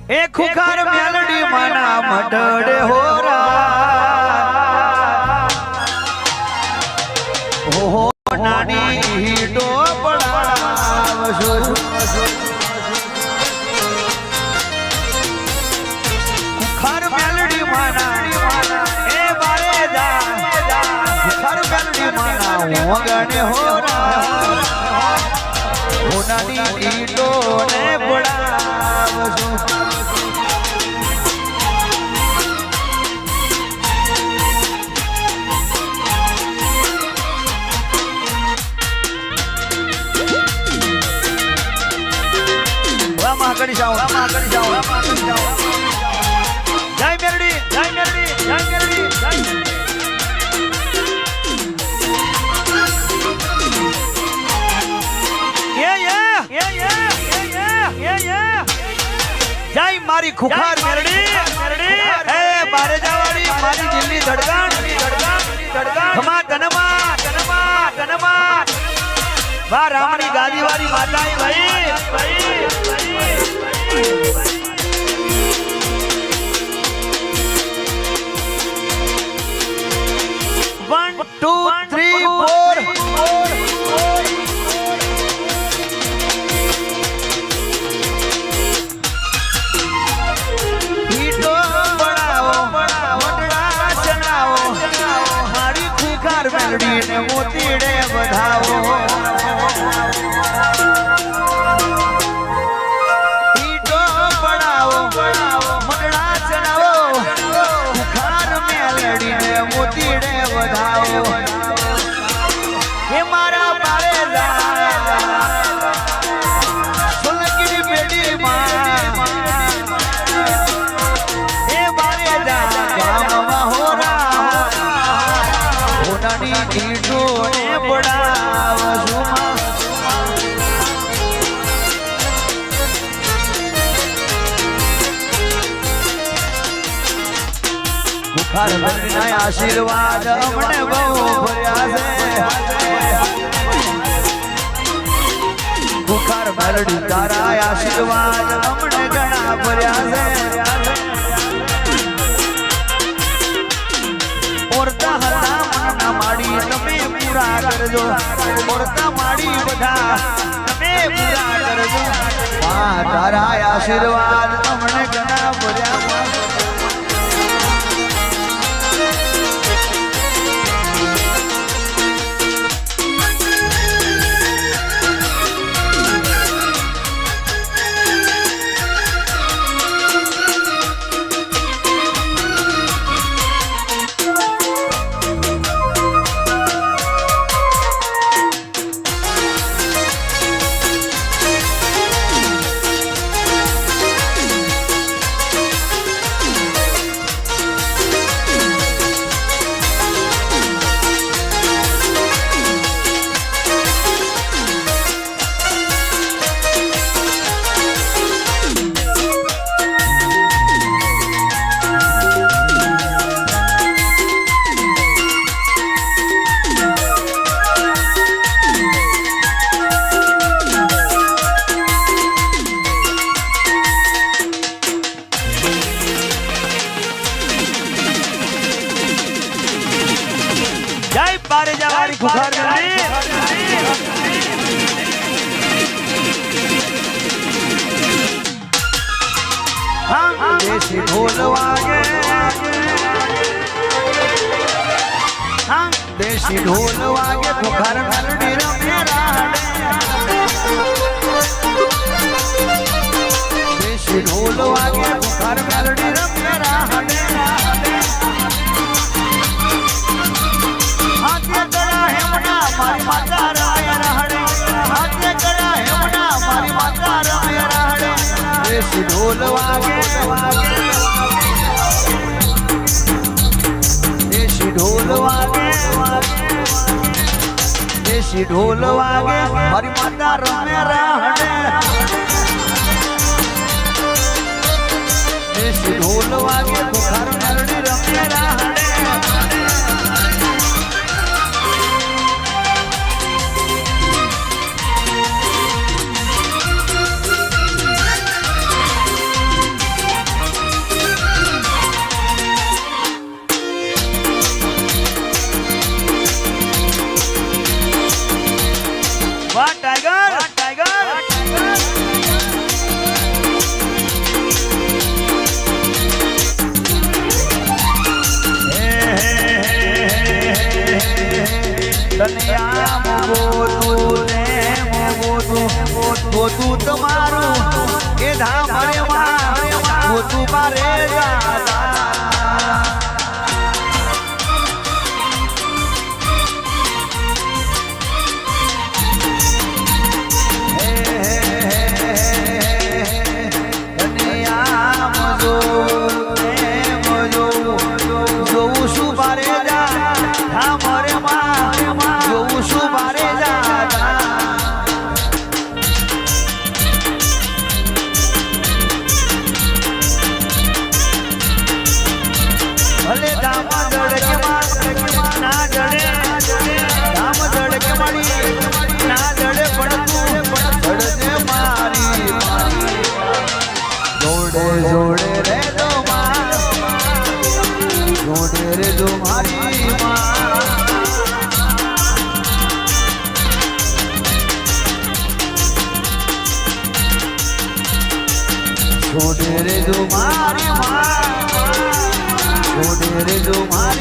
એ ખુખાર મેલડી માના મઢડે હોરા ઓહો નાની હીડો પડાવશો ખુખાર મેલડી માના એ બારે જા ખુખાર મેલડી માના વગણે હોરા ઓ નાની હીડો ને પડાવશો કરી જાઓ જય મેરડી જય મેરડી જય મેરડી જય જય મારી ખુખાર મેરડી એ બારે જવાડી મારી દિલની ધડકન ખમા ધનમાં વાહ રામની ગાદી વાળી માતા ભાઈ 1 2 3 4 હીટો બડાવો વડડા ચનાવો મારી ખુખાર મેલડીને મોતીડે વધાવો હીટો બડાવો વડડા ચનાવો ખુખાર મેલડીને મોતીડે વધાવો હે મારા પારેલા સુલગીની બેડી માં હે બારેલા ગામમાં હોરા હોનાની ઢીડો ને પડાવશું ખુખાર મેલડીના આશીર્વાદ અમને બહુ ભર્યા છે ખુખાર મેલડી તારા આશીર્વાદ અમને ઘણા ભર્યા છે ઓરતા હતા મનના માડી તમે પૂરા કરજો ઓરતા માડી બધા તમે પૂરા કરજો તારા આશીર્વાદ અમને ઘણા ભર્યા बारे जवारी खुखार मेलडी हाँ देसी ढोल वागे हाँ देसी ढोल वागे खुखार मेलडी रमे देसी ढोल वागे खुखार मेलडी रमे मारी माता राय रहड़े हाथे करा हेमना मारी माता राय रहड़े देसी ढोल वागे देसी ढोल वागे देसी ढोल वागे मारी माता रमे रहड़े देसी ढोल वागे खुखार मेलडी रमे रहड़े તમારું એ ધામ રે માં હું તું મારે ભલે ધામ જડકે ના જડે ધામ જડકે મળી ના જડે પણ જડજે મારી જોડે જોડે રે તો જોડે રે જો મારી જોડે રે જો મારી જોડે રે જો મારી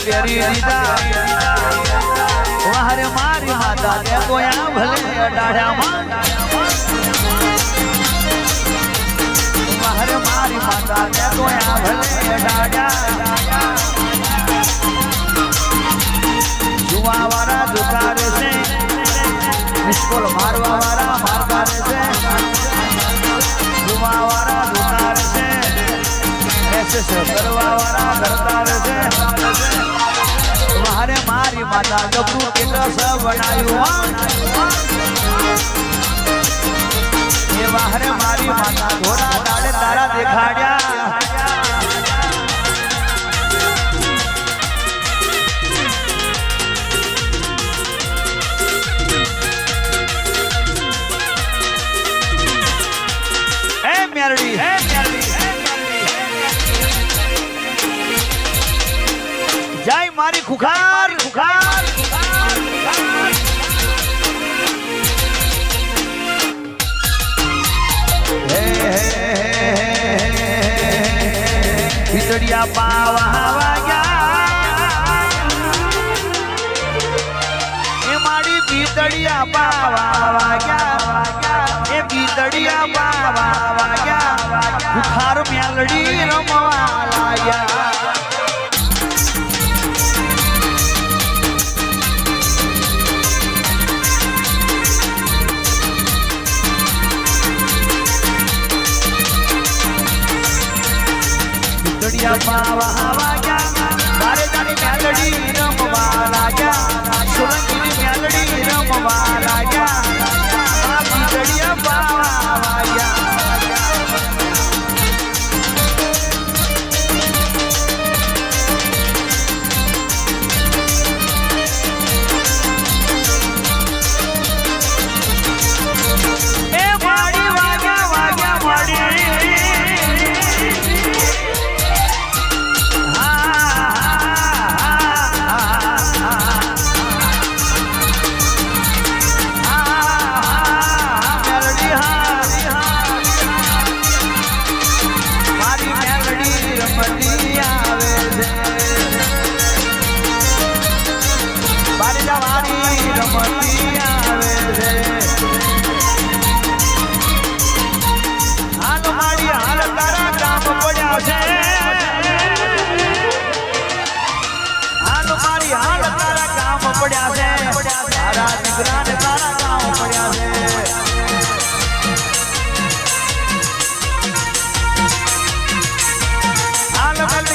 બેરી દીધા વાહરે મારી માતા તે ગોયા ભલે ડાઢામાં વાહરે મારી માતા તે ગોયા ભલે ડાઢા જુવા વાળા દુકારે છે નિષ્કોલ મારવા વાળા મારતા છે જુવા વાળા દુકારે છે એસએસ કરવા વાળા કરતા છે મારે મારી માતા ગપુ કેટલા સ બનાયું એ વાહરે મારી માતા ઘોડા દાડે તારા દેખાડ્યા હે મેરડી જય મારી ખુખાર ખુખાર ખીચડિયા પાવા વાગ્યા એ મારી ભીતડિયા પાવા વાગ્યા એ ભીતડિયા પાવા વાગ્યા ખુખાર મેલડી રમવા લાગ્યા પાવા વાગ્યા તારે તારી મેલડી રમવા લાગ્યા સોલંકીની મેલડી રમવા લાગ્યા આ ભીતડિયા પાવા વાગ્યા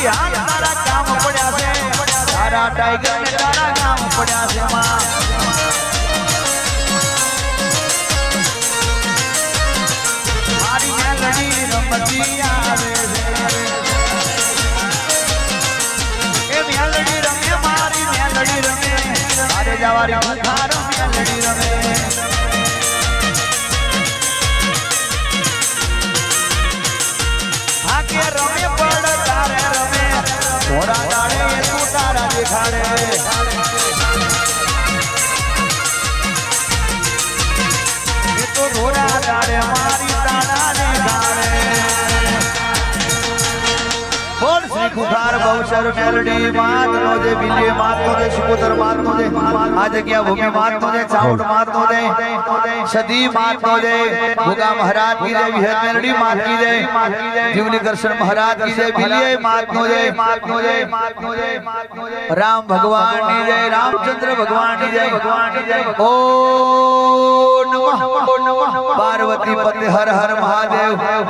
મારી હાલ તારા કામ પડ્યા છે તારા ટાઈગર ને તારા કામ પડ્યા છે માં મારી મેલડી રમતી આવે છે એ મેલડી રમે મારી મેલડી રમે તારે જવારી મુખાર મેલડી રમે કે રમે પડ તારે રમે થોડા દાડે તું તારા દેખાડે એ તો થોડા દાડે મારી તારા દેખાડે બોલ શ્રી ખુખાર બહુચર મેલડી માત નો દે બિલ્લી માત નો દે સુકોતર માત નો દે આ જગ્યા ભૂમિ માત નો દે ચાઉટ માત નો દે સદી માત નો દે ભૂગા મહારાજ કી જય વિહર મેલડી માત કી જય જીવની કરશન મહારાજ કી જય બિલ્લી માત નો દે રામ ભગવાન ની જય રામચંદ્ર ભગવાન ની જય ઓ નમઃ પાર્વતી પતિ હર હર